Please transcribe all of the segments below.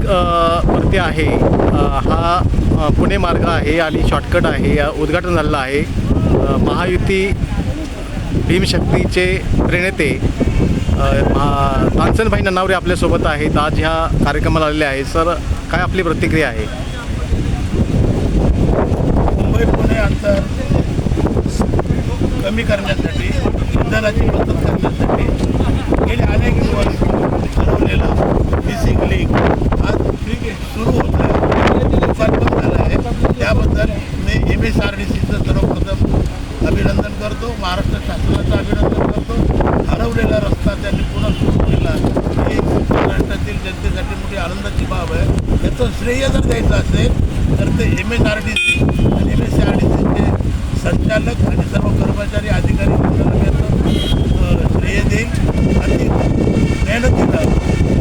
वरती आहे हा पुणे मार्ग आहे आणि शॉर्टकट आहे. उद्घाटन झालेलं आहे. महायुती भीमशक्तीचे प्रणेते तानसेनभाई ननावरे आपल्यासोबत आहेत. आज ह्या कार्यक्रमाला आलेले आहे. सर, काय आपली प्रतिक्रिया आहे? मुंबई पुणे अंतर कमी करण्यासाठी, इंधनाची बचत करण्यासाठी गेले अनेक दिवस ठरवलेला मिसिंग लिंक आज सुरू होत आहे, लोकार्पण झालं आहे. त्याबद्दल मी MSRDCचं सर्वप्रथम अभिनंदन करतो. महाराष्ट्र शासनाचं अभिनंदन करतो. हरवलेला रस्ता त्यांनी पुन्हा सुरू केला ही महाराष्ट्रातील जनतेसाठी मोठी आनंदाची बाब आहे. याचं श्रेय जर द्यायचं असेल तर ते MSRDC आणि MSRDCचे संचालक आणि सर्व कर्मचारी अधिकारी मंडळाचं श्रेय देईल. आणि मेहनतीनं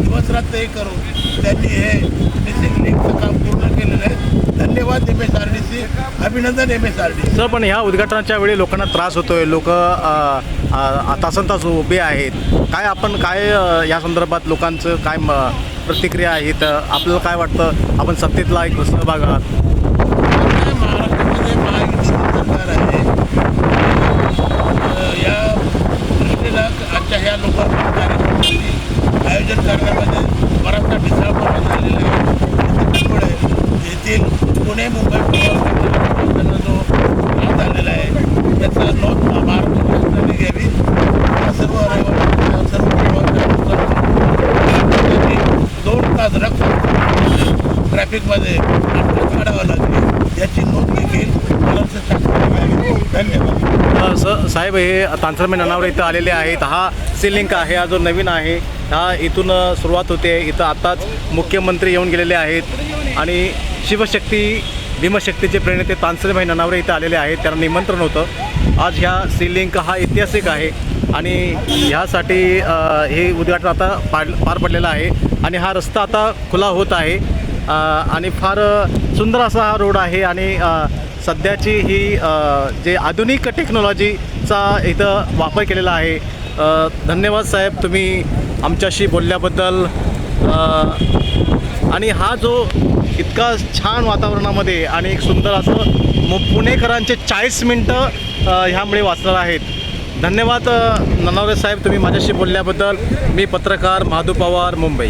दिवसरात्र हे करून त्यांनी हे मिसिंग लिंकचं काम पूर्ण केलेलं आहे. धन्यवाद MSRDC, अभिनंदन MSRDC. सर, पण ह्या उद्घाटनाच्या वेळी लोकांना त्रास होतोय. लोक तासनतास उभे आहेत. काय या संदर्भात लोकांचं काय प्रतिक्रिया आहेत? आपल्याला काय वाटतं? आपण सत्तेतला एक सहभाग आहात. महाराष्ट्रामध्ये महायुतीचं सरकार आहे. या दृष्टीला आजच्या ह्या लोकांच्या कार्यक्रमाची आयोजन करण्यामध्ये बराचसा ढिसाळपणा झालेला आहे. त्यामुळे येथील पुणे मुंबई प्रवासांना जो लाभ झालेला आहे त्याचा नोंद महाराष्ट्र शासनाने घ्यावी. सर्व प्रवाशांनी 2 तास ट्रॅफिकमध्ये काढावं लागेल याची नोंद देखील महाराष्ट्र शासनाने घ्यावी. धन्यवाद. साहेब, हे तानसेनभाई ननावरे इथं आलेले आहेत. हा सी लिंक आहे, हा जो नवीन आहे, हा इथून सुरुवात होते. इथं आताच मुख्यमंत्री येऊन गेलेले आहेत आणि शिवशक्ती भीमशक्तीचे प्रणेते तानसेनभाई ननावरे इथं आलेले आहेत. त्यांना निमंत्रण होतं. आज ह्या सी लिंक हा ऐतिहासिक आहे आणि ह्यासाठी हे उद्घाटन आता पार पडलेलं आहे आणि हा रस्ता आता खुला होत आहे आणि फार सुंदर असा हा रोड आहे आणि सध्याची ही जे आधुनिक टेक्नॉलॉजीचा इथं वापर केलेला आहे. धन्यवाद साहेब, तुम्ही आमच्याशी बोलल्याबद्दल. आणि हा जो इतका छान वातावरणामध्ये आणि एक सुंदर असं पुणेकरांचे 40 मिनटं ह्यामुळे वाचणार आहेत. धन्यवाद ननावरे साहेब, तुम्ही माझ्याशी बोलल्याबद्दल. मी पत्रकार माधू पवार, मुंबई.